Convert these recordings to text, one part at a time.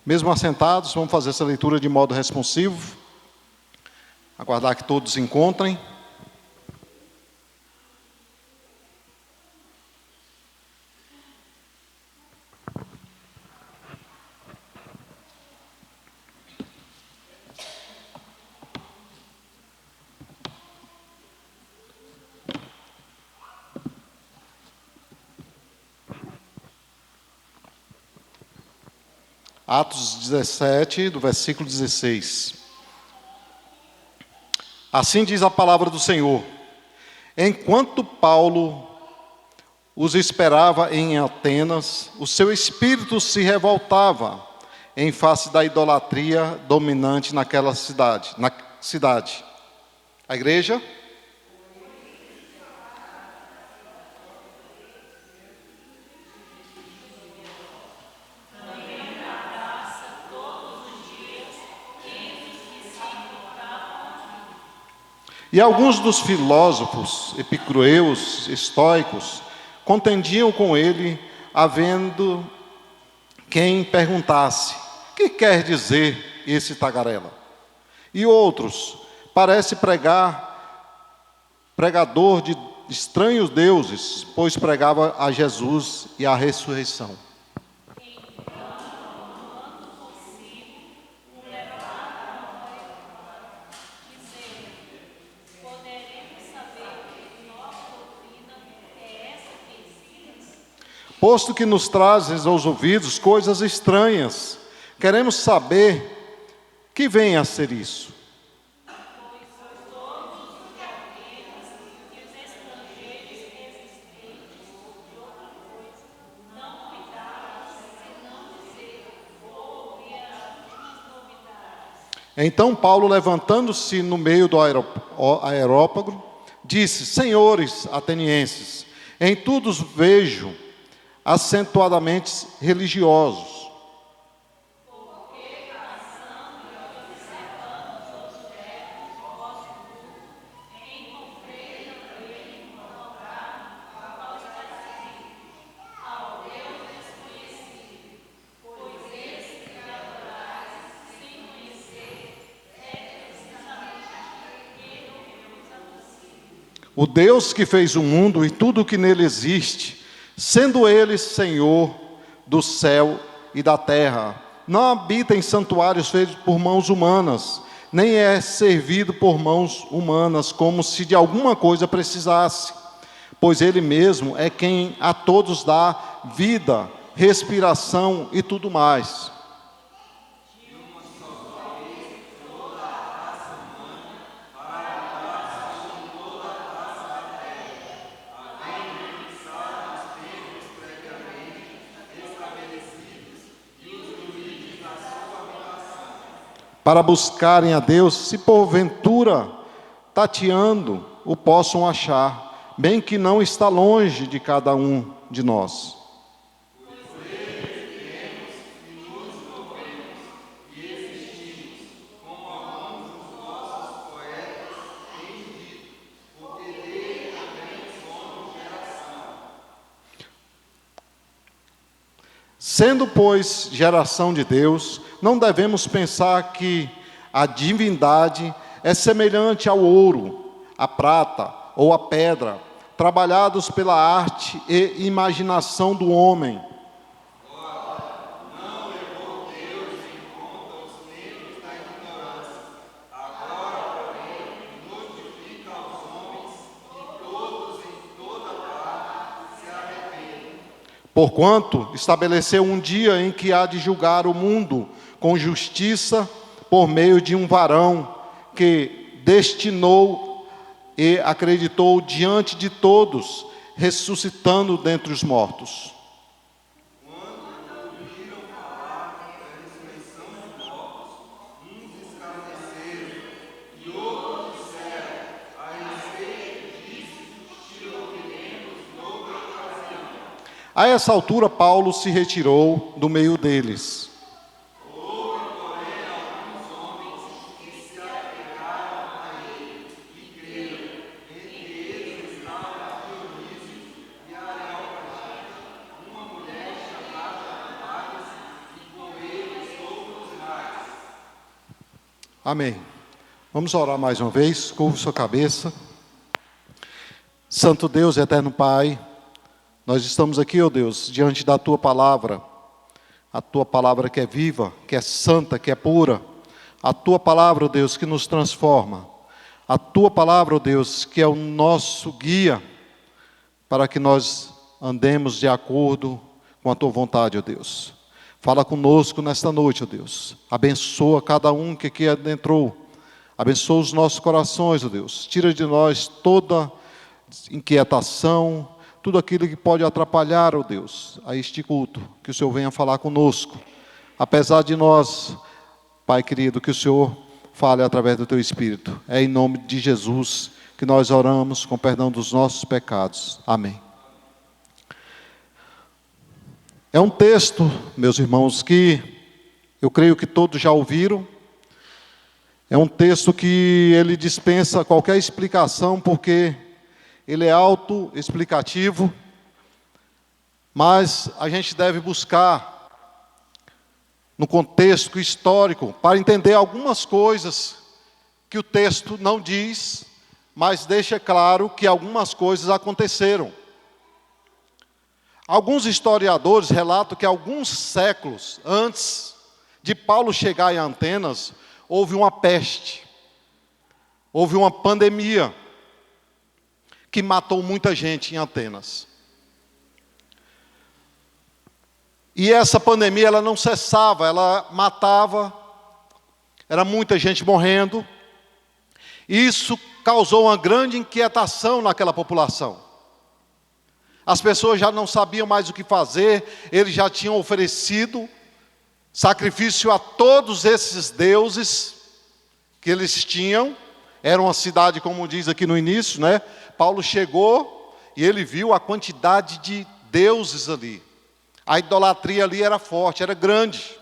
Mesmo assentados, vamos fazer essa leitura de modo responsivo. Aguardar que todos se encontrem. Atos 17, do versículo 16. Assim diz a palavra do Senhor: enquanto Paulo os esperava em Atenas, o seu espírito se revoltava em face da idolatria dominante naquela cidade. A igreja? E alguns dos filósofos epicureus, estoicos, contendiam com ele, havendo quem perguntasse: que quer dizer esse tagarela? E outros: parece pregador de estranhos deuses, pois pregava a Jesus e a ressurreição. Posto que nos trazes aos ouvidos coisas estranhas, queremos saber que vem a ser isso. Então Paulo, levantando-se no meio do aerópago, disse: senhores atenienses, em tudo os vejo acentuadamente religiosos. O Deus que fez o mundo e tudo o que nele existe, sendo Ele Senhor do céu e da terra, não habita em santuários feitos por mãos humanas, nem é servido por mãos humanas, como se de alguma coisa precisasse, pois Ele mesmo é quem a todos dá vida, respiração e tudo mais. Para buscarem a Deus, se porventura, tateando, o possam achar, bem que não está longe de cada um de nós. Sendo, pois, geração de Deus, não devemos pensar que a divindade é semelhante ao ouro, à prata ou à pedra, trabalhados pela arte e imaginação do homem. Porquanto estabeleceu um dia em que há de julgar o mundo com justiça por meio de um varão que destinou e acreditou diante de todos, ressuscitando dentre os mortos. A essa altura, Paulo se retirou do meio deles. Amém. Vamos orar mais uma vez, curva sua cabeça. Santo Deus, eterno Pai, nós estamos aqui, ó Deus, diante da Tua palavra. A Tua palavra que é viva, que é santa, que é pura. A Tua palavra, ó Deus, que nos transforma. A Tua palavra, ó Deus, que é o nosso guia para que nós andemos de acordo com a Tua vontade, ó Deus. Fala conosco nesta noite, ó Deus. Abençoa cada um que aqui adentrou. Abençoa os nossos corações, ó Deus. Tira de nós toda inquietação, tudo aquilo que pode atrapalhar, ó Deus, a este culto. Que o Senhor venha falar conosco. Apesar de nós, Pai querido, que o Senhor fale através do Teu Espírito. É em nome de Jesus que nós oramos com perdão dos nossos pecados. Amém. É um texto, meus irmãos, que eu creio que todos já ouviram. É um texto que ele dispensa qualquer explicação, porque ele é autoexplicativo, mas a gente deve buscar no contexto histórico para entender algumas coisas que o texto não diz, mas deixa claro que algumas coisas aconteceram. Alguns historiadores relatam que alguns séculos antes de Paulo chegar em Atenas, houve uma peste, houve uma pandemia que matou muita gente em Atenas. E essa pandemia ela não cessava, ela matava, era muita gente morrendo. Isso causou uma grande inquietação naquela população. As pessoas já não sabiam mais o que fazer, eles já tinham oferecido sacrifício a todos esses deuses que eles tinham. Era uma cidade, como diz aqui no início, né? Paulo chegou e ele viu a quantidade de deuses ali. A idolatria ali era forte, era grande.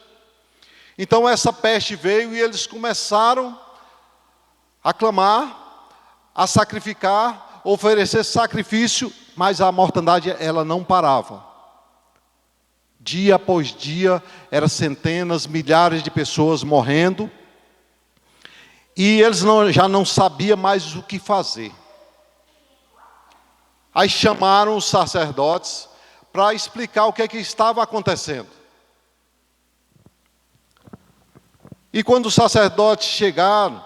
Então essa peste veio e eles começaram a clamar, a sacrificar, oferecer sacrifício, mas a mortandade ela não parava. Dia após dia, eram centenas, milhares de pessoas morrendo, e eles já não sabiam mais o que fazer. Aí chamaram os sacerdotes para explicar o que é que estava acontecendo. E quando os sacerdotes chegaram,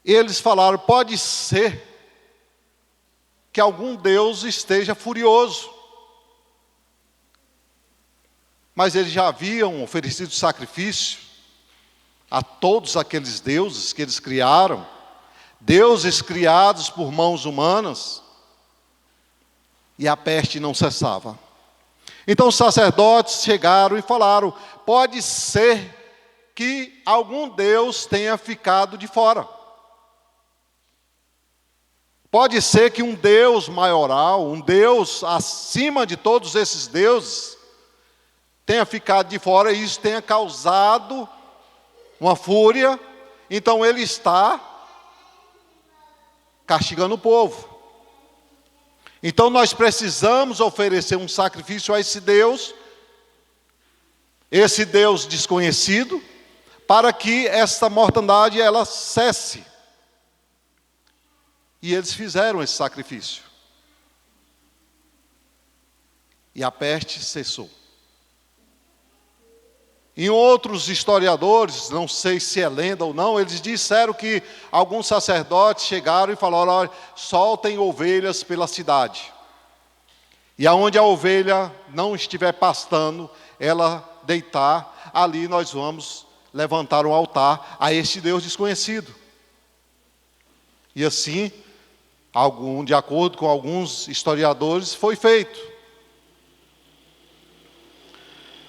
eles falaram: pode ser que algum Deus esteja furioso. Mas eles já haviam oferecido sacrifício a todos aqueles deuses que eles criaram, deuses criados por mãos humanas, e a peste não cessava. Então os sacerdotes chegaram e falaram: pode ser que algum Deus tenha ficado de fora. Pode ser que um Deus maioral, um Deus acima de todos esses deuses, tenha ficado de fora e isso tenha causado uma fúria. Então ele está castigando o povo. Então nós precisamos oferecer um sacrifício a esse Deus desconhecido, para que essa mortandade ela cesse. E eles fizeram esse sacrifício. E a peste cessou. Em outros historiadores, não sei se é lenda ou não, eles disseram que alguns sacerdotes chegaram e falaram: olha, soltem ovelhas pela cidade. E aonde a ovelha não estiver pastando, ela deitar, ali nós vamos levantar um altar a este Deus desconhecido. E assim, de acordo com alguns historiadores, foi feito.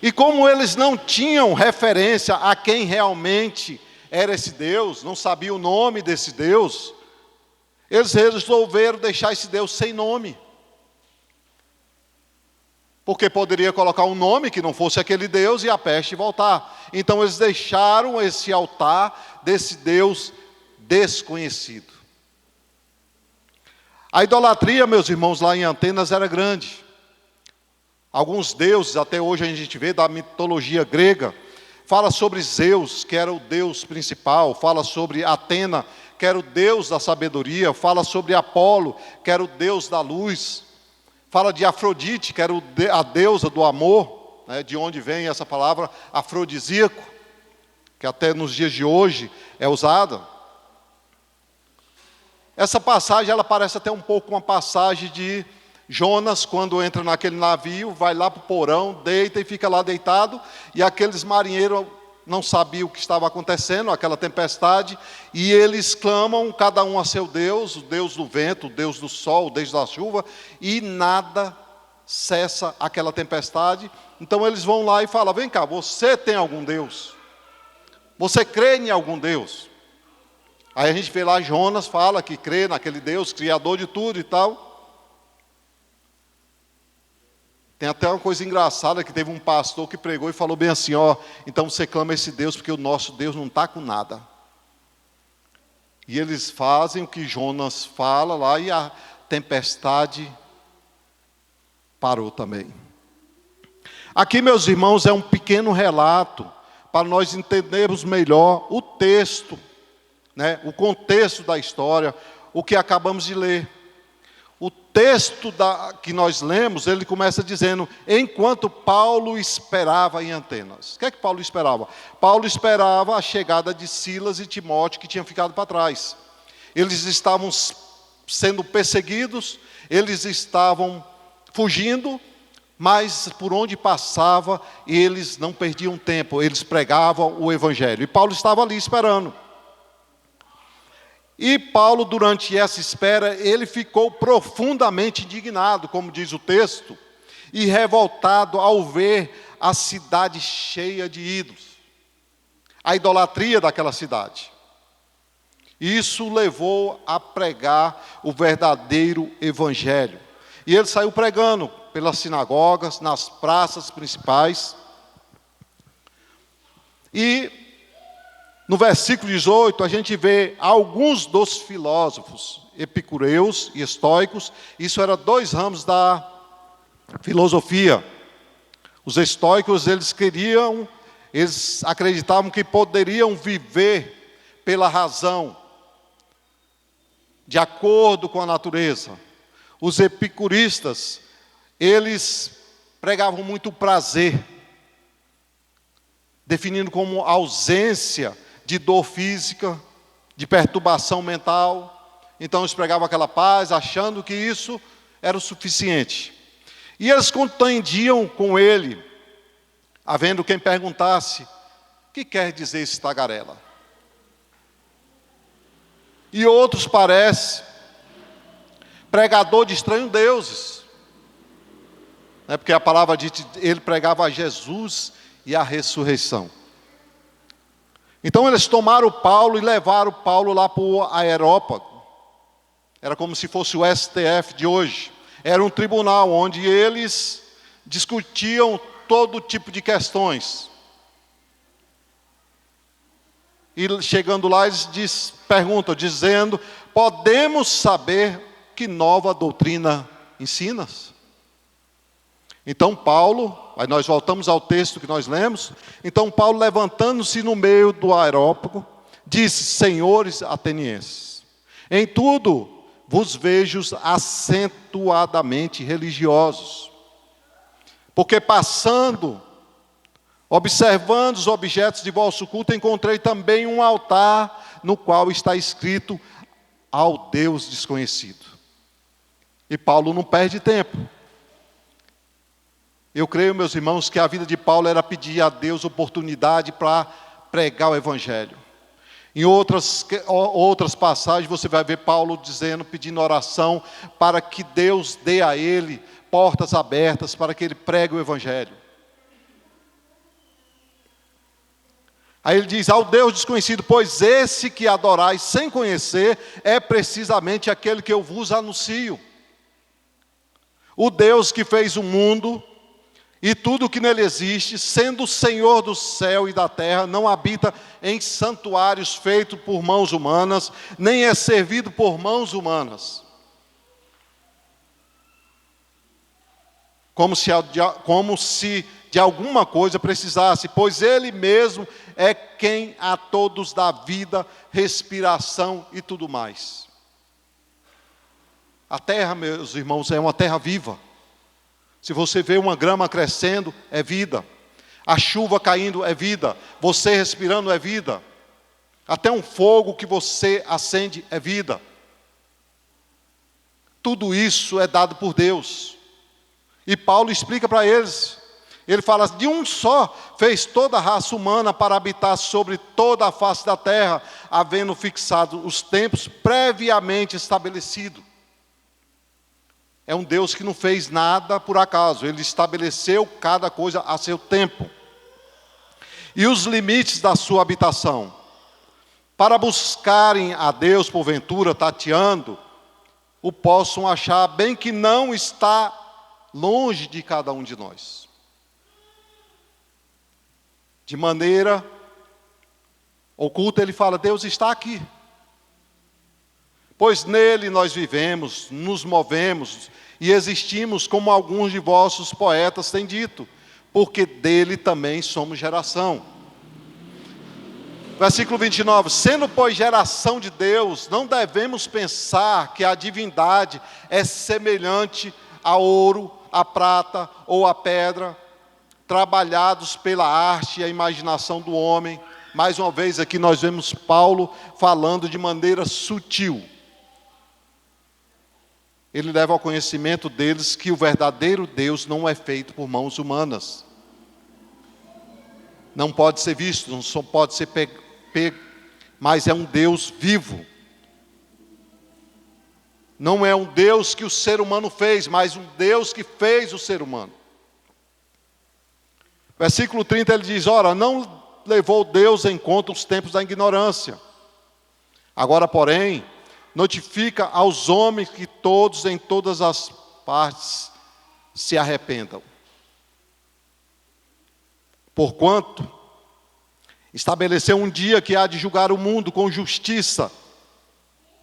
E como eles não tinham referência a quem realmente era esse Deus, não sabiam o nome desse Deus, eles resolveram deixar esse Deus sem nome. Porque poderia colocar um nome que não fosse aquele Deus e a peste voltar. Então eles deixaram esse altar desse Deus desconhecido. A idolatria, meus irmãos, lá em Atenas era grande. Alguns deuses, até hoje a gente vê da mitologia grega, fala sobre Zeus, que era o deus principal, fala sobre Atena, que era o deus da sabedoria, fala sobre Apolo, que era o deus da luz, fala de Afrodite, que era a deusa do amor, né, de onde vem essa palavra afrodisíaco, que até nos dias de hoje é usada. Essa passagem, ela parece até um pouco uma passagem de Jonas, quando entra naquele navio, vai lá para o porão, deita e fica lá deitado, e aqueles marinheiros não sabiam o que estava acontecendo, aquela tempestade, e eles clamam, cada um a seu Deus, o Deus do vento, o Deus do sol, o Deus da chuva, e nada cessa aquela tempestade. Então eles vão lá e falam: vem cá, você tem algum Deus? Você crê em algum Deus? Aí a gente vê lá Jonas fala que crê naquele Deus, criador de tudo e tal. Tem até uma coisa engraçada, que teve um pastor que pregou e falou bem assim: ó, então você clama esse Deus porque o nosso Deus não está com nada. E eles fazem o que Jonas fala lá e a tempestade parou também. Aqui, meus irmãos, é um pequeno relato para nós entendermos melhor o texto, né, o contexto da história, o que acabamos de ler. O texto que nós lemos, ele começa dizendo: enquanto Paulo esperava em Atenas. O que é que Paulo esperava? Paulo esperava a chegada de Silas e Timóteo, que tinham ficado para trás. Eles estavam sendo perseguidos, eles estavam fugindo, mas por onde passava, eles não perdiam tempo, eles pregavam o evangelho. E Paulo estava ali esperando. E Paulo, durante essa espera, ele ficou profundamente indignado, como diz o texto, e revoltado ao ver a cidade cheia de ídolos, a idolatria daquela cidade. Isso o levou a pregar o verdadeiro evangelho. E ele saiu pregando pelas sinagogas, nas praças principais. E no versículo 18, a gente vê alguns dos filósofos epicureus e estoicos. Isso era dois ramos da filosofia. Os estoicos, eles acreditavam que poderiam viver pela razão, de acordo com a natureza. Os epicuristas, eles pregavam muito o prazer, definindo como ausência de dor física, de perturbação mental. Então eles pregavam aquela paz, achando que isso era o suficiente. E eles contendiam com ele, havendo quem perguntasse: o que quer dizer esse tagarela? E outros parecem pregador de estranhos deuses, né? Porque a palavra diz que ele pregava a Jesus e a ressurreição. Então eles tomaram Paulo e levaram Paulo lá para o Areópago. Era como se fosse o STF de hoje. Era um tribunal onde eles discutiam todo tipo de questões. E chegando lá, eles perguntam, dizendo: podemos saber que nova doutrina ensinas? Então Paulo, aí nós voltamos ao texto que nós lemos. Então Paulo, levantando-se no meio do Areópago, disse: senhores atenienses, em tudo vos vejo acentuadamente religiosos, porque passando, observando os objetos de vosso culto, encontrei também um altar no qual está escrito: ao Deus desconhecido. E Paulo não perde tempo. Eu creio, meus irmãos, que a vida de Paulo era pedir a Deus oportunidade para pregar o evangelho. Em outras passagens você vai ver Paulo dizendo, pedindo oração para que Deus dê a ele portas abertas para que ele pregue o evangelho. Aí ele diz: ao Deus desconhecido, pois esse que adorais sem conhecer é precisamente aquele que eu vos anuncio. O Deus que fez o mundo e tudo o que nele existe, sendo o Senhor do céu e da terra, não habita em santuários feitos por mãos humanas, nem é servido por mãos humanas. Como se de alguma coisa precisasse, pois Ele mesmo é quem a todos dá vida, respiração e tudo mais. A terra, meus irmãos, é uma terra viva. Se você vê uma grama crescendo, é vida. A chuva caindo é vida. Você respirando é vida. Até um fogo que você acende é vida. Tudo isso é dado por Deus. E Paulo explica para eles. Ele fala, de um só fez toda a raça humana para habitar sobre toda a face da terra, havendo fixado os tempos previamente estabelecidos. É um Deus que não fez nada por acaso. Ele estabeleceu cada coisa a seu tempo. E os limites da sua habitação. Para buscarem a Deus, porventura, tateando, o possam achar bem que não está longe de cada um de nós. De maneira oculta ele fala, Deus está aqui. Pois nele nós vivemos, nos movemos e existimos, como alguns de vossos poetas têm dito, porque dele também somos geração. Versículo 29, sendo pois geração de Deus, não devemos pensar que a divindade é semelhante a ouro, a prata ou a pedra, trabalhados pela arte e a imaginação do homem. Mais uma vez aqui nós vemos Paulo falando de maneira sutil. Ele leva ao conhecimento deles que o verdadeiro Deus não é feito por mãos humanas. Não pode ser visto, não só pode ser pego, mas é um Deus vivo. Não é um Deus que o ser humano fez, mas um Deus que fez o ser humano. Versículo 30 ele diz, ora, não levou Deus em conta os tempos da ignorância. Agora, porém, notifica aos homens que todos, em todas as partes, se arrependam. Porquanto, estabeleceu um dia que há de julgar o mundo com justiça,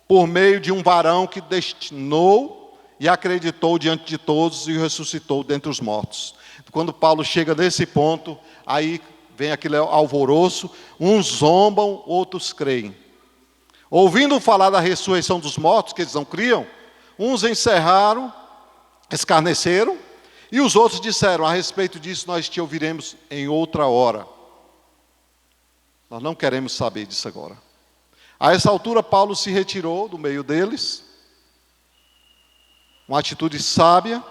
por meio de um varão que destinou e acreditou diante de todos e o ressuscitou dentre os mortos. Quando Paulo chega nesse ponto, aí vem aquele alvoroço, uns zombam, outros creem. Ouvindo falar da ressurreição dos mortos, que eles não criam, uns encerraram, escarneceram, e os outros disseram, a respeito disso nós te ouviremos em outra hora. Nós não queremos saber disso agora. A essa altura Paulo se retirou do meio deles, uma atitude sábia,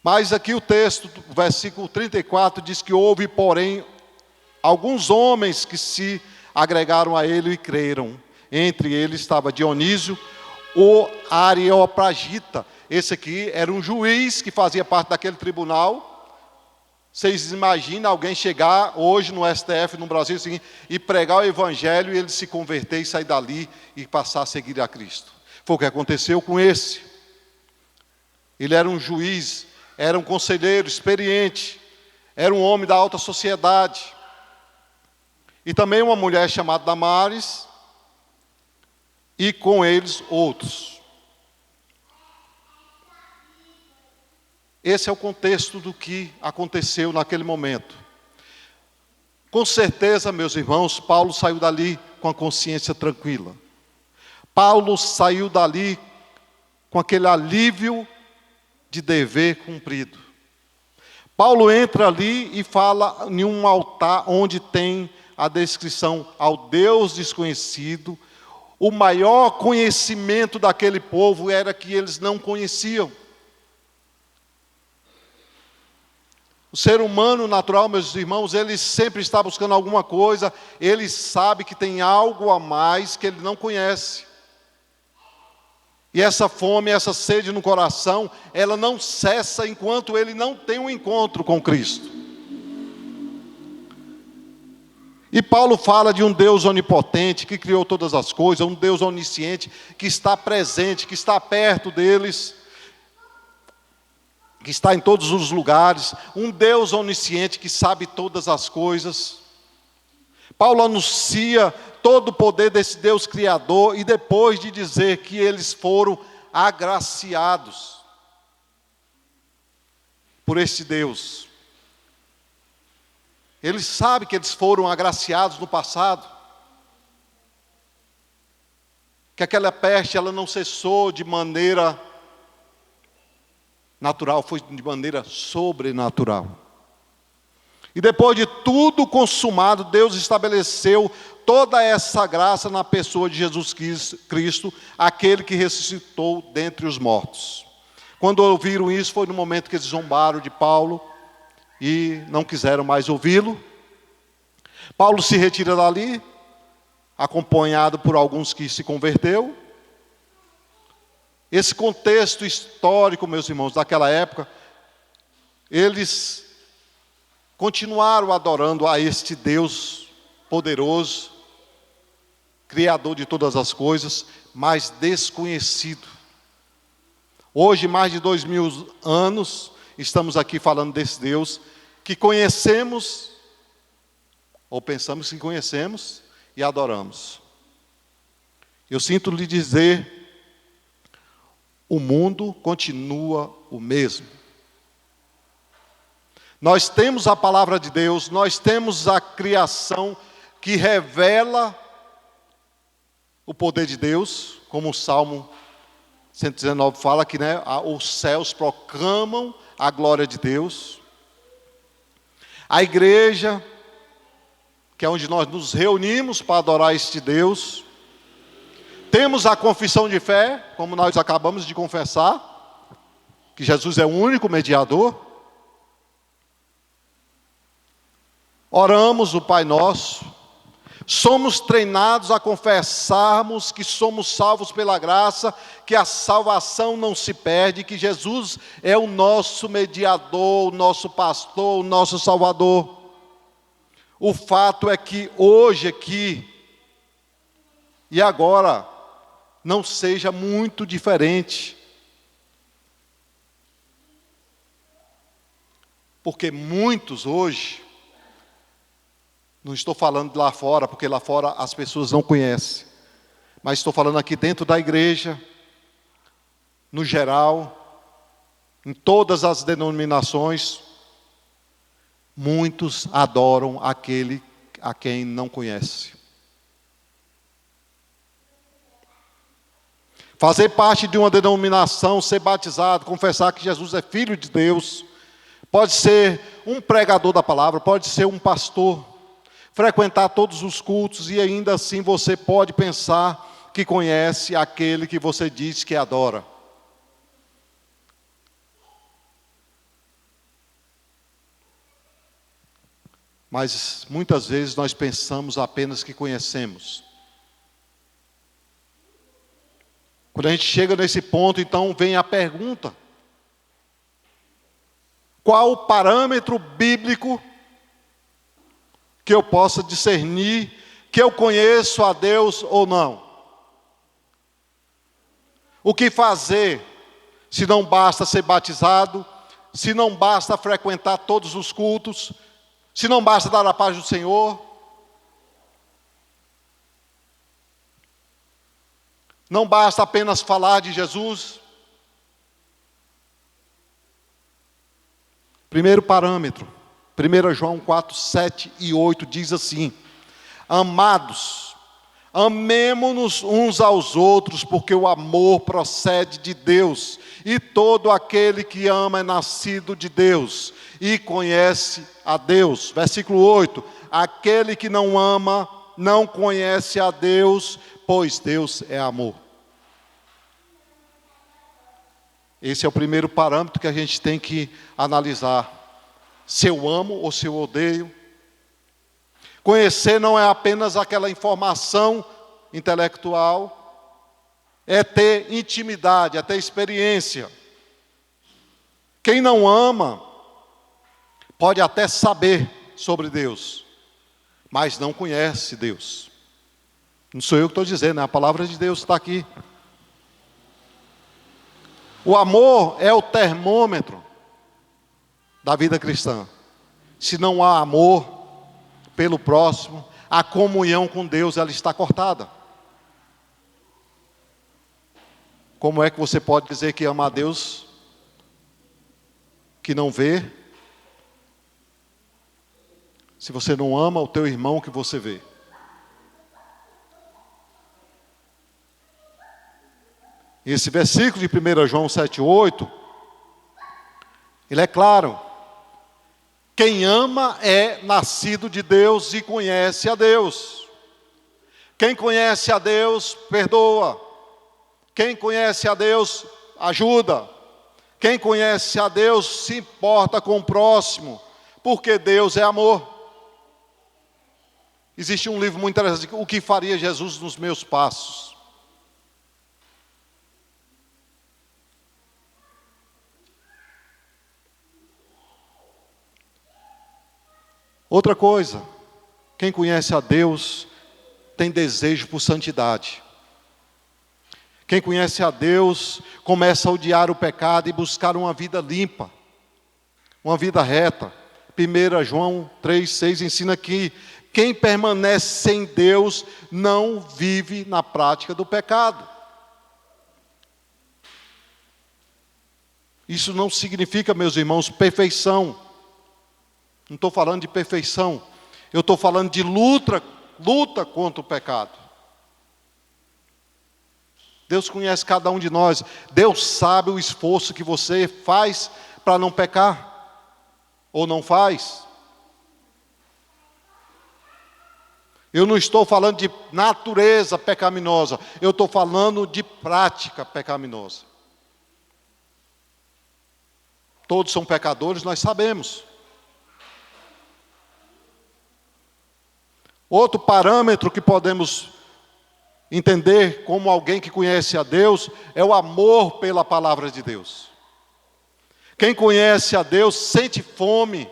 mas aqui o texto, do versículo 34, diz que houve, porém, alguns homens que se agregaram a ele e creram. Entre eles estava Dionísio, o Areopagita. Esse aqui era um juiz que fazia parte daquele tribunal. Vocês imaginam alguém chegar hoje no STF, no Brasil, assim, e pregar o evangelho e ele se converter e sair dali e passar a seguir a Cristo. Foi o que aconteceu com esse. Ele era um juiz, era um conselheiro experiente, era um homem da alta sociedade. E também uma mulher chamada Damares, e com eles outros. Esse é o contexto do que aconteceu naquele momento. Com certeza, meus irmãos, Paulo saiu dali com a consciência tranquila. Paulo saiu dali com aquele alívio de dever cumprido. Paulo entra ali e fala em um altar onde tem a descrição ao Deus desconhecido. O maior conhecimento daquele povo era que eles não conheciam. O ser humano natural, meus irmãos, ele sempre está buscando alguma coisa, ele sabe que tem algo a mais que ele não conhece. E essa fome, essa sede no coração, ela não cessa enquanto ele não tem um encontro com Cristo. E Paulo fala de um Deus onipotente, que criou todas as coisas, um Deus onisciente, que está presente, que está perto deles, que está em todos os lugares, um Deus onisciente que sabe todas as coisas. Paulo anuncia todo o poder desse Deus Criador, e depois de dizer que eles foram agraciados. por este Deus. Eles sabem que eles foram agraciados no passado, que aquela peste ela não cessou de maneira natural, foi de maneira sobrenatural. E depois de tudo consumado, Deus estabeleceu toda essa graça na pessoa de Jesus Cristo, aquele que ressuscitou dentre os mortos. Quando ouviram isso, foi no momento que eles zombaram de Paulo e não quiseram mais ouvi-lo. Paulo se retira dali, acompanhado por alguns que se converteu. Esse contexto histórico, meus irmãos, daquela época, eles continuaram adorando a este Deus poderoso, Criador de todas as coisas, mas desconhecido. Hoje, mais de 2000 anos, estamos aqui falando desse Deus que conhecemos, ou pensamos que conhecemos, e adoramos. Eu sinto lhe dizer, o mundo continua o mesmo. Nós temos a palavra de Deus, nós temos a criação que revela o poder de Deus, como o Salmo 119 fala que, né, os céus proclamam a glória de Deus. A igreja, que é onde nós nos reunimos para adorar este Deus. Temos a confissão de fé, como nós acabamos de confessar, que Jesus é o único mediador. Oramos o Pai Nosso, somos treinados a confessarmos que somos salvos pela graça, que a salvação não se perde, que Jesus é o nosso mediador, o nosso pastor, o nosso salvador. O fato é que hoje aqui e agora não seja muito diferente. Porque muitos hoje, não estou falando de lá fora, porque lá fora as pessoas não conhecem, mas estou falando aqui dentro da igreja, no geral, em todas as denominações, muitos adoram aquele a quem não conhece. Fazer parte de uma denominação, ser batizado, confessar que Jesus é Filho de Deus, pode ser um pregador da palavra, pode ser um pastor, frequentar todos os cultos e ainda assim você pode pensar que conhece aquele que você diz que adora. Mas muitas vezes nós pensamos apenas que conhecemos. Quando a gente chega nesse ponto, então vem a pergunta: qual o parâmetro bíblico que eu possa discernir que eu conheço a Deus ou não? O que fazer se não basta ser batizado, se não basta frequentar todos os cultos, se não basta dar a paz do Senhor? Não basta apenas falar de Jesus? Primeiro parâmetro, 1 João 4, 7 e 8 diz assim: amados, amemo-nos uns aos outros, porque o amor procede de Deus, e todo aquele que ama é nascido de Deus, e conhece a Deus. Versículo 8, aquele que não ama, não conhece a Deus, pois Deus é amor. Esse é o primeiro parâmetro que a gente tem que analisar. Se eu amo ou se eu odeio. Conhecer não é apenas aquela informação intelectual, é ter intimidade, é ter experiência. Quem não ama, pode até saber sobre Deus, mas não conhece Deus. Não sou eu que estou dizendo, né? A palavra de Deus está aqui. O amor é o termômetro da vida cristã. Se não há amor pelo próximo, a comunhão com Deus ela está cortada. Como é que você pode dizer que ama a Deus que não vê, se você não ama o teu irmão que você vê. Esse versículo de 1 João 7,8, ele é claro. Quem ama é nascido de Deus e conhece a Deus. Quem conhece a Deus, perdoa. Quem conhece a Deus, ajuda. Quem conhece a Deus, se importa com o próximo, porque Deus é amor. Existe um livro muito interessante, O que faria Jesus nos meus passos? Outra coisa, quem conhece a Deus tem desejo por santidade. Quem conhece a Deus começa a odiar o pecado e buscar uma vida limpa, uma vida reta. 1 João 3,6 ensina que quem permanece em Deus não vive na prática do pecado. Isso não significa, meus irmãos, perfeição. Não estou falando de perfeição. Eu estou falando de luta contra o pecado. Deus conhece cada um de nós. Deus sabe o esforço que você faz para não pecar. Ou não faz. Eu não estou falando de natureza pecaminosa. Eu estou falando de prática pecaminosa. Todos são pecadores, nós sabemos. Outro parâmetro que podemos entender como alguém que conhece a Deus é o amor pela palavra de Deus. Quem conhece a Deus sente fome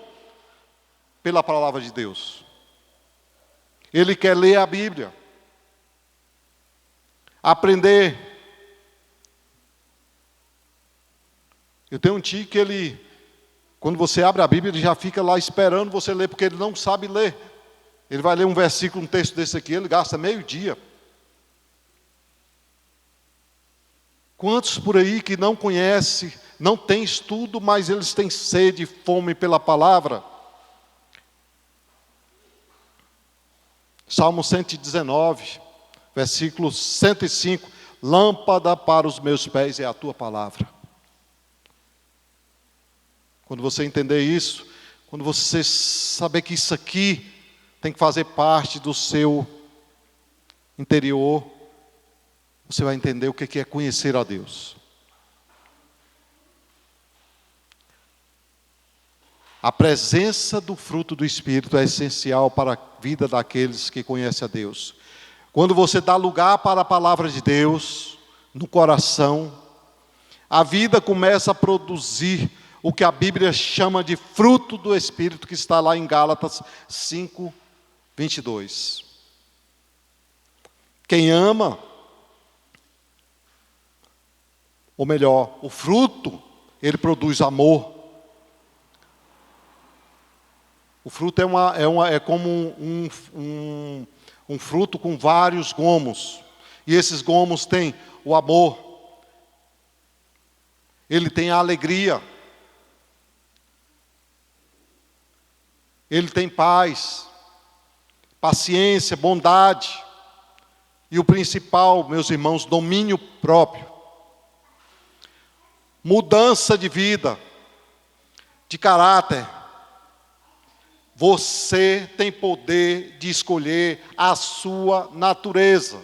pela palavra de Deus. Ele quer ler a Bíblia, aprender. Eu tenho um tio que ele, quando você abre a Bíblia, ele já fica lá esperando você ler, porque ele não sabe ler. Ele vai ler um versículo, um texto desse aqui, ele gasta meio dia. Quantos por aí que não conhecem, não têm estudo, mas eles têm sede e fome pela palavra? Salmo 119, versículo 105. Lâmpada para os meus pés é a tua palavra. Quando você entender isso, quando você saber que isso aqui tem que fazer parte do seu interior, você vai entender o que é conhecer a Deus. A presença do fruto do Espírito é essencial para a vida daqueles que conhecem a Deus. Quando você dá lugar para a palavra de Deus no coração, a vida começa a produzir o que a Bíblia chama de fruto do Espírito, que está lá em Gálatas 5:22. Quem ama, ou melhor, o fruto, ele produz amor. O fruto é como um fruto com vários gomos. E esses gomos têm o amor. Ele tem a alegria. Ele tem paz, paciência, bondade. E o principal, meus irmãos, domínio próprio. Mudança de vida, de caráter. Você tem poder de escolher a sua natureza.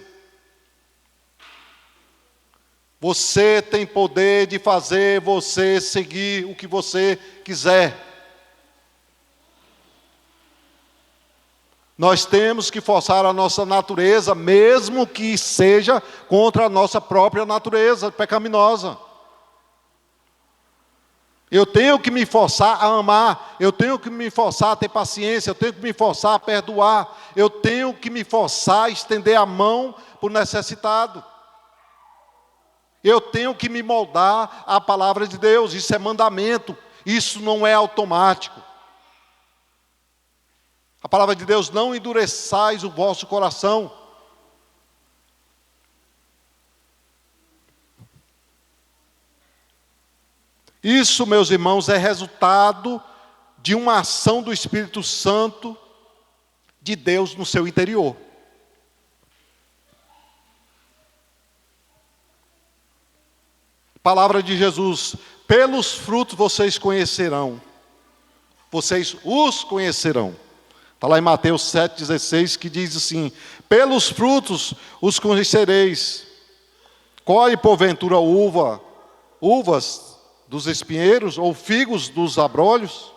Você tem poder de fazer você seguir o que você quiser. Nós temos que forçar a nossa natureza, mesmo que seja contra a nossa própria natureza pecaminosa. Eu tenho que me forçar a amar, eu tenho que me forçar a ter paciência, eu tenho que me forçar a perdoar, eu tenho que me forçar a estender a mão para o necessitado. Eu tenho que me moldar à palavra de Deus, isso é mandamento, isso não é automático. A palavra de Deus, não endureçais o vosso coração. Isso, meus irmãos, é resultado de uma ação do Espírito Santo de Deus no seu interior. Palavra de Jesus: pelos frutos vocês conhecerão. Vocês os conhecerão. Está lá em Mateus 7,16, que diz assim: pelos frutos os conhecereis. Colhe porventura uvas dos espinheiros, ou figos dos abrolhos?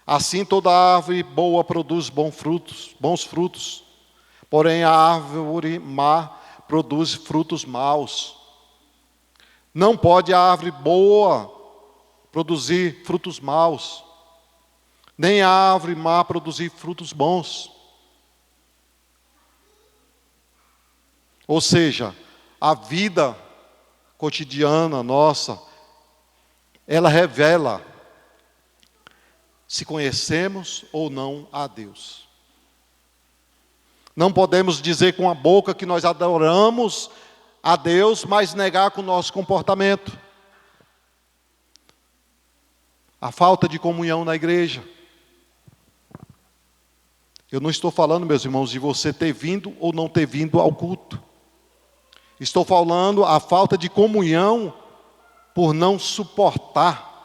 Assim toda árvore boa produz bons frutos. Porém a árvore má produz frutos maus. Não pode a árvore boa produzir frutos maus, nem a árvore má produzir frutos bons. Ou seja, a vida cotidiana nossa, ela revela se conhecemos ou não a Deus. Não podemos dizer com a boca que nós adoramos a Deus, mas negar com o nosso comportamento. A falta de comunhão na igreja. Eu não estou falando, meus irmãos, de você ter vindo ou não ter vindo ao culto. Estou falando a falta de comunhão por não suportar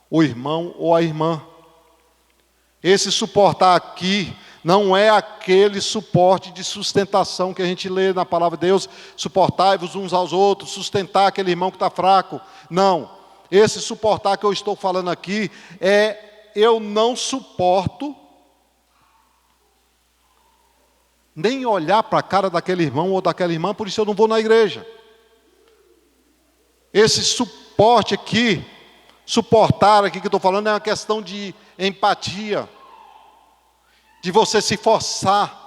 o irmão ou a irmã. Esse suportar aqui não é aquele suporte de sustentação que a gente lê na palavra de Deus, suportai-vos uns aos outros, sustentar aquele irmão que está fraco. Não, esse suportar que eu estou falando aqui é: eu não suporto nem olhar para a cara daquele irmão ou daquela irmã, por isso eu não vou na igreja. Esse suporte aqui, suportar aqui que eu estou falando, é uma questão de empatia, de você se forçar,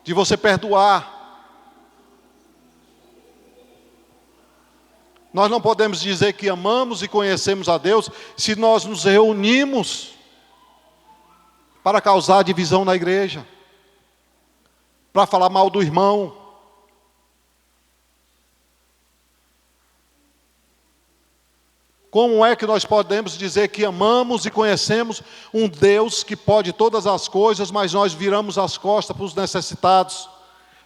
de você perdoar. Nós não podemos dizer que amamos e conhecemos a Deus se nós nos reunimos para causar divisão na igreja, para falar mal do irmão. Como é que nós podemos dizer que amamos e conhecemos um Deus que pode todas as coisas, mas nós viramos as costas para os necessitados,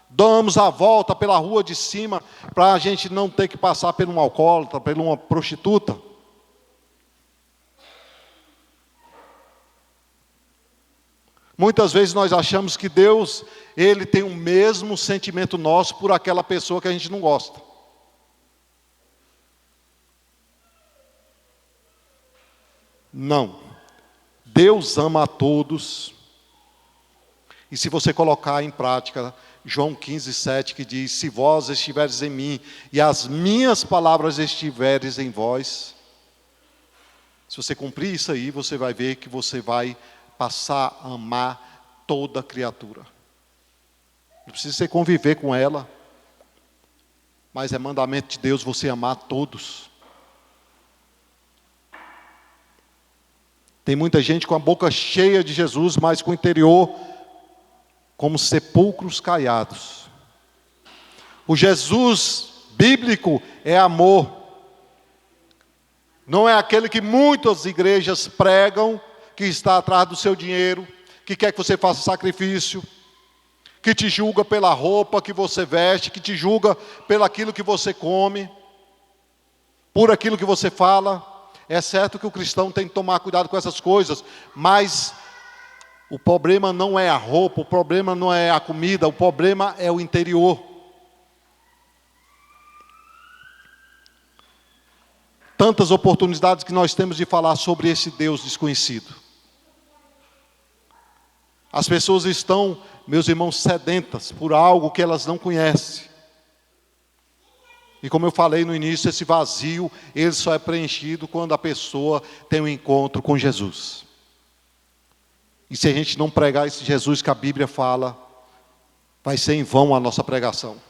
damos a volta pela rua de cima para a gente não ter que passar por um alcoólatra, por uma prostituta? Muitas vezes nós achamos que Deus, Ele tem o mesmo sentimento nosso por aquela pessoa que a gente não gosta. Não. Deus ama a todos. E se você colocar em prática João 15:7, que diz: se vós estiveres em mim e as minhas palavras estiveres em vós, se você cumprir isso aí, você vai ver que você vai passar a amar toda criatura. Não precisa você conviver com ela, mas é mandamento de Deus você amar todos. Tem muita gente com a boca cheia de Jesus, mas com o interior como sepulcros caiados. O Jesus bíblico é amor. Não é aquele que muitas igrejas pregam, que está atrás do seu dinheiro, que quer que você faça sacrifício, que te julga pela roupa que você veste, que te julga pelo aquilo que você come, por aquilo que você fala. É certo que o cristão tem que tomar cuidado com essas coisas, mas o problema não é a roupa, o problema não é a comida, o problema é o interior. Tantas oportunidades que nós temos de falar sobre esse Deus desconhecido. As pessoas estão, meus irmãos, sedentas por algo que elas não conhecem. E como eu falei no início, esse vazio, ele só é preenchido quando a pessoa tem um encontro com Jesus. E se a gente não pregar esse Jesus que a Bíblia fala, vai ser em vão a nossa pregação.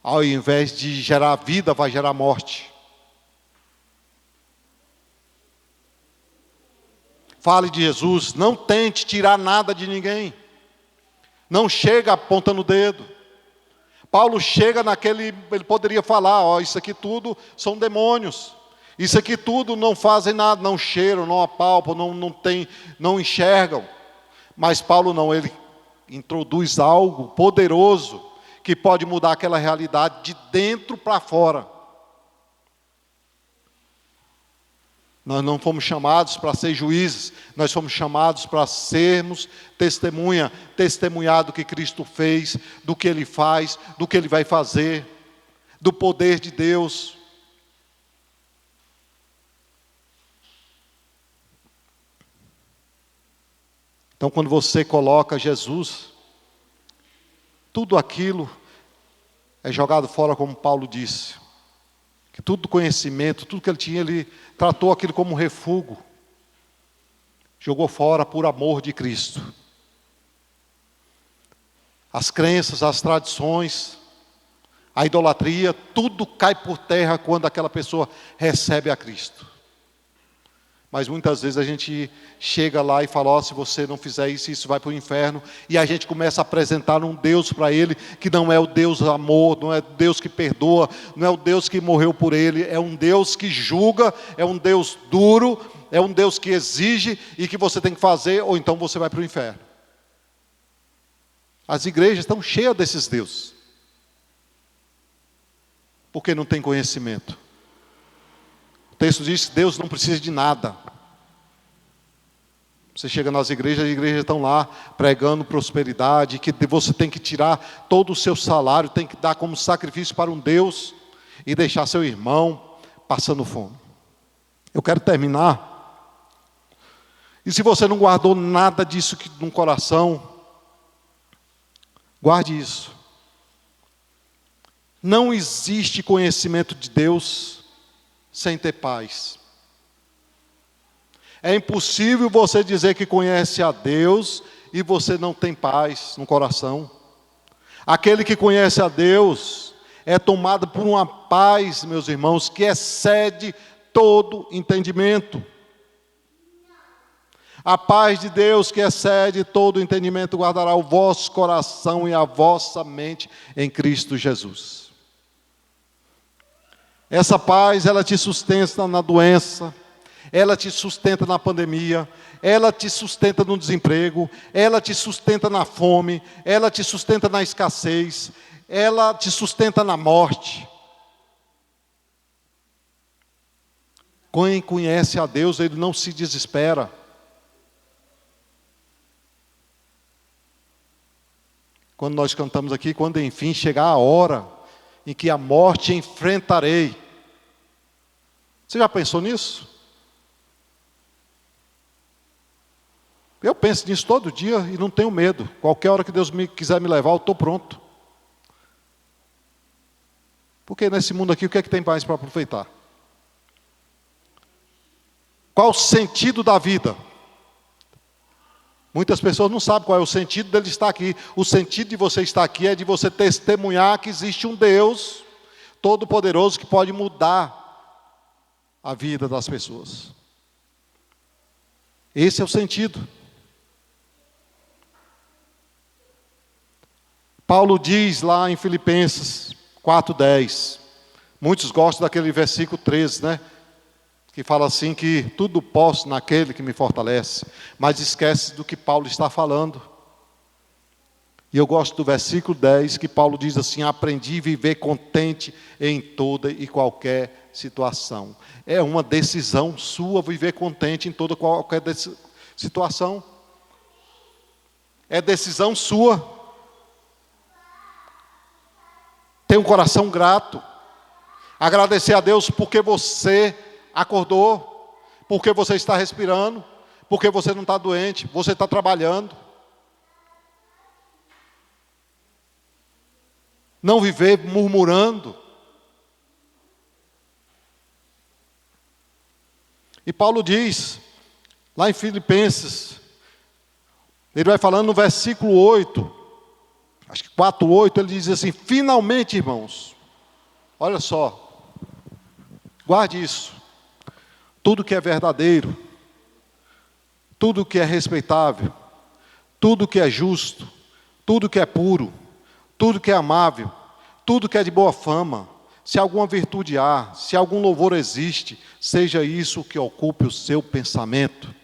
Ao invés de gerar vida, vai gerar morte. Fale de Jesus, não tente tirar nada de ninguém. Não chega apontando o dedo. Paulo chega naquele, ele poderia falar, ó, isso aqui tudo são demônios. Isso aqui tudo não fazem nada, não cheiram, não apalpam, não enxergam. Mas Paulo não, ele introduz algo poderoso que pode mudar aquela realidade de dentro para fora. Nós não fomos chamados para ser juízes, nós fomos chamados para sermos testemunhar do que Cristo fez, do que Ele faz, do que Ele vai fazer, do poder de Deus. Então, quando você coloca Jesus, tudo aquilo é jogado fora, como Paulo disse. Que tudo conhecimento, tudo que ele tinha, ele tratou aquilo como um refúgio. Jogou fora por amor de Cristo. As crenças, as tradições, a idolatria, tudo cai por terra quando aquela pessoa recebe a Cristo. Mas muitas vezes a gente chega lá e fala, ó, se você não fizer isso, isso vai para o inferno. E a gente começa a apresentar um Deus para ele, que não é o Deus amor, não é o Deus que perdoa, não é o Deus que morreu por ele. É um Deus que julga, é um Deus duro, é um Deus que exige e que você tem que fazer, ou então você vai para o inferno. As igrejas estão cheias desses deuses. Porque não tem conhecimento. O texto diz que Deus não precisa de nada. Você chega nas igrejas, as igrejas estão lá pregando prosperidade, que você tem que tirar todo o seu salário, tem que dar como sacrifício para um Deus e deixar seu irmão passando fome. Eu quero terminar. E se você não guardou nada disso no coração, guarde isso. Não existe conhecimento de Deus sem ter paz. É impossível você dizer que conhece a Deus e você não tem paz no coração. Aquele que conhece a Deus é tomado por uma paz, meus irmãos, que excede todo entendimento. A paz de Deus que excede todo entendimento guardará o vosso coração e a vossa mente em Cristo Jesus. Essa paz, ela te sustenta na doença, ela te sustenta na pandemia, ela te sustenta no desemprego, ela te sustenta na fome, ela te sustenta na escassez, ela te sustenta na morte. Quem conhece a Deus, ele não se desespera. Quando nós cantamos aqui, quando enfim chegar a hora em que a morte enfrentarei. Você já pensou nisso? Eu penso nisso todo dia e não tenho medo. Qualquer hora que Deus quiser me levar, eu estou pronto. Porque nesse mundo aqui, o que é que tem mais para aproveitar? Qual o sentido da vida? Muitas pessoas não sabem qual é o sentido dele estar aqui. O sentido de você estar aqui é de você testemunhar que existe um Deus todo-poderoso que pode mudar a vida das pessoas. Esse é o sentido. Paulo diz lá em Filipenses 4:10. Muitos gostam daquele versículo 13, né? Que fala assim que tudo posso naquele que me fortalece, mas esquece do que Paulo está falando. E eu gosto do versículo 10, que Paulo diz assim, aprendi a viver contente em toda e qualquer situação. É uma decisão sua viver contente em toda e qualquer situação. É decisão sua. Ter um coração grato. Agradecer a Deus porque você acordou, porque você está respirando, porque você não está doente, você está trabalhando. Não viver murmurando. E Paulo diz, lá em Filipenses, ele vai falando no versículo 8, acho que 4:8, ele diz assim, finalmente, irmãos, olha só, guarde isso. Tudo que é verdadeiro, tudo que é respeitável, tudo que é justo, tudo que é puro, tudo que é amável, tudo que é de boa fama, se alguma virtude há, se algum louvor existe, seja isso o que ocupe o seu pensamento.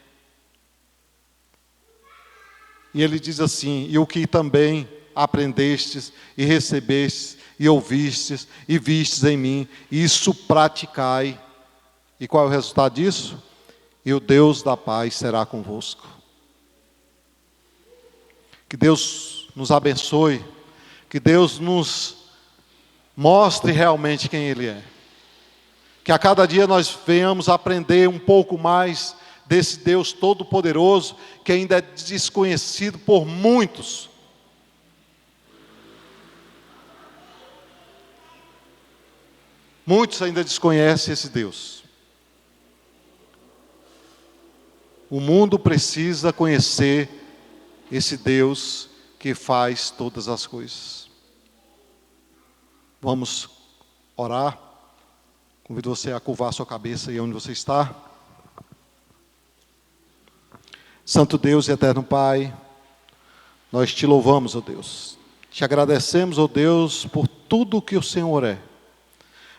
E ele diz assim: e o que também aprendestes e recebestes e ouvistes e vistes em mim, isso praticai. E qual é o resultado disso? E o Deus da paz será convosco. Que Deus nos abençoe, que Deus nos mostre realmente quem Ele é. Que a cada dia nós venhamos aprender um pouco mais desse Deus Todo-Poderoso, que ainda é desconhecido por muitos. Muitos ainda desconhecem esse Deus. O mundo precisa conhecer esse Deus que faz todas as coisas. Vamos orar. Convido você a curvar sua cabeça aí onde você está. Santo Deus e eterno Pai, nós te louvamos, ó Deus. Te agradecemos, ó Deus, por tudo que o Senhor é.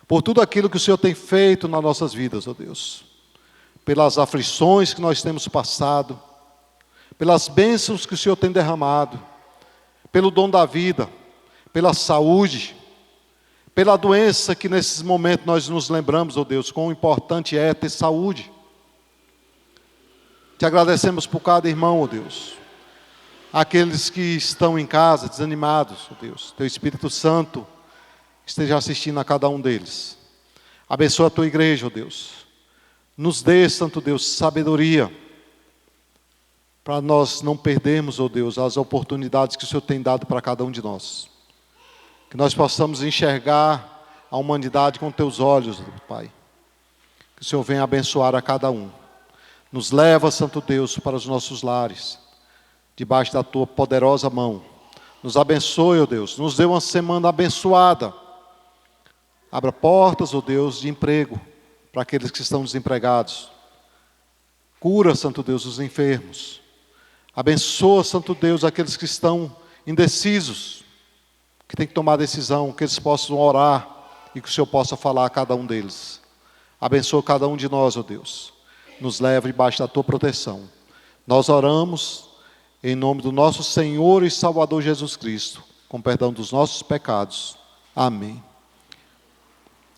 Por tudo aquilo que o Senhor tem feito nas nossas vidas, ó Deus. Pelas aflições que nós temos passado, pelas bênçãos que o Senhor tem derramado, pelo dom da vida, pela saúde, pela doença que nesses momentos nós nos lembramos, ó Deus, quão importante é ter saúde. Te agradecemos por cada irmão, ó Deus. Aqueles que estão em casa desanimados, ó Deus. Teu Espírito Santo esteja assistindo a cada um deles. Abençoa a tua igreja, ó Deus. Nos dê, Santo Deus, sabedoria, para nós não perdermos, ó Deus, as oportunidades que o Senhor tem dado para cada um de nós. Que nós possamos enxergar a humanidade com teus olhos, Pai. Que o Senhor venha abençoar a cada um. Nos leva, Santo Deus, para os nossos lares, debaixo da tua poderosa mão. Nos abençoe, ó Deus, nos dê uma semana abençoada. Abra portas, ó Deus, de emprego para aqueles que estão desempregados. Cura, Santo Deus, os enfermos. Abençoa, Santo Deus, aqueles que estão indecisos, que têm que tomar decisão, que eles possam orar e que o Senhor possa falar a cada um deles. Abençoa cada um de nós, ó Deus. Nos leva debaixo da tua proteção. Nós oramos em nome do nosso Senhor e Salvador Jesus Cristo, com perdão dos nossos pecados. Amém.